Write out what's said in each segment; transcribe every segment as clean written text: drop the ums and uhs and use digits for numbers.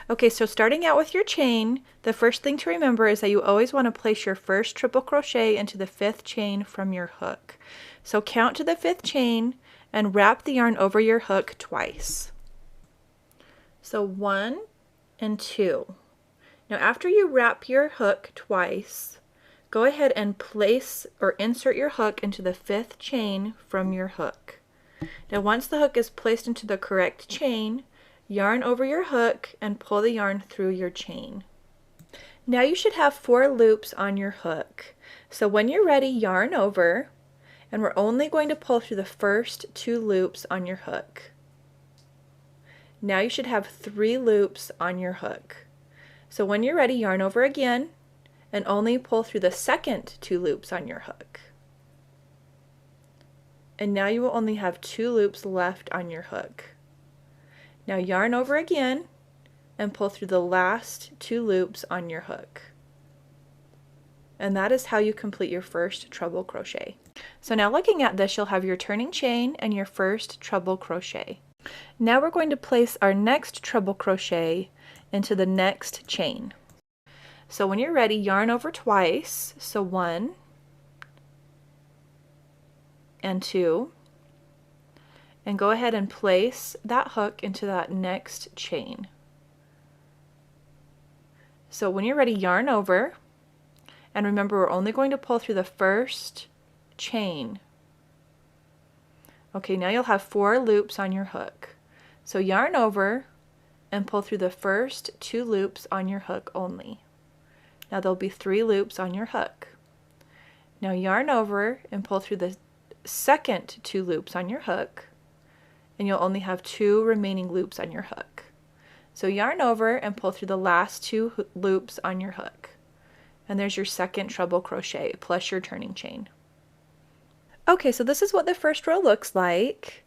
Okay, so starting out with your chain, the first thing to remember is that you always want to place your first triple crochet into the 5th chain from your hook. So count to the 5th chain and wrap the yarn over your hook twice. So 1 and 2. Now after you wrap your hook twice, go ahead and place or insert your hook into the 5th chain from your hook. Now once the hook is placed into the correct chain, yarn over your hook and pull the yarn through your chain. Now you should have 4 loops on your hook. So when you're ready, yarn over, and we're only going to pull through the first 2 loops on your hook. Now you should have 3 loops on your hook. So when you're ready, yarn over again and only pull through the second 2 loops on your hook. And now you will only have 2 loops left on your hook. Now yarn over again and pull through the last 2 loops on your hook. And that is how you complete your first treble crochet. So now looking at this, you'll have your turning chain and your first treble crochet. Now we're going to place our next treble crochet into the next chain. So when you're ready, yarn over twice, so 1 and 2, and go ahead and place that hook into that next chain. So when you're ready, yarn over, and remember we're only going to pull through the first chain. Okay, now you'll have 4 loops on your hook. So yarn over and pull through the first 2 loops on your hook only. Now there'll be 3 loops on your hook. Now yarn over and pull through the second 2 loops on your hook, and you'll only have 2 remaining loops on your hook. So yarn over and pull through the last 2 loops on your hook. And there's your second treble crochet plus your turning chain. Okay, so this is what the first row looks like.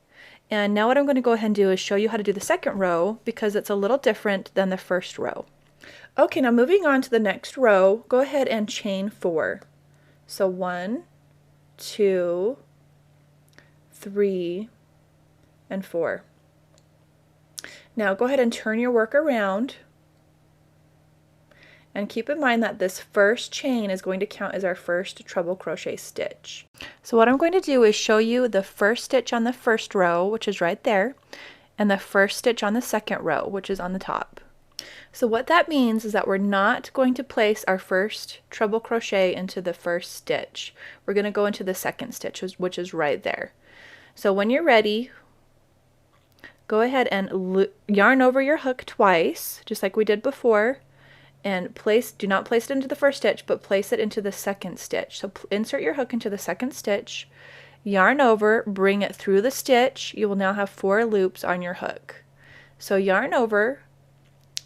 And now what I'm going to go ahead and do is show you how to do the second row because it's a little different than the first row. Okay, now moving on to the next row, go ahead and chain 4. So 1, 2, 3, and 4. Now go ahead and turn your work around and keep in mind that this first chain is going to count as our first treble crochet stitch. So what I'm going to do is show you the first stitch on the first row, which is right there, and the first stitch on the second row, which is on the top. So what that means is that we're not going to place our first treble crochet into the first stitch. We're going to go into the second stitch, which is right there. So when you're ready, go ahead and yarn over your hook twice, just like we did before, and do not place it into the first stitch, but place it into the second stitch. So insert your hook into the second stitch, yarn over, bring it through the stitch. You will now have 4 loops on your hook. So yarn over,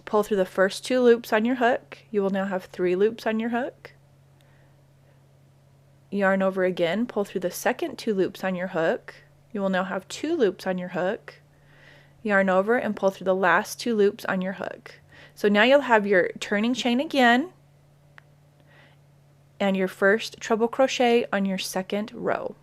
pull through the first 2 loops on your hook. You will now have 3 loops on your hook. Yarn over again, pull through the second 2 loops on your hook. You will now have 2 loops on your hook. Yarn over and pull through the last 2 loops on your hook. So now you'll have your turning chain again and your first treble crochet on your second row.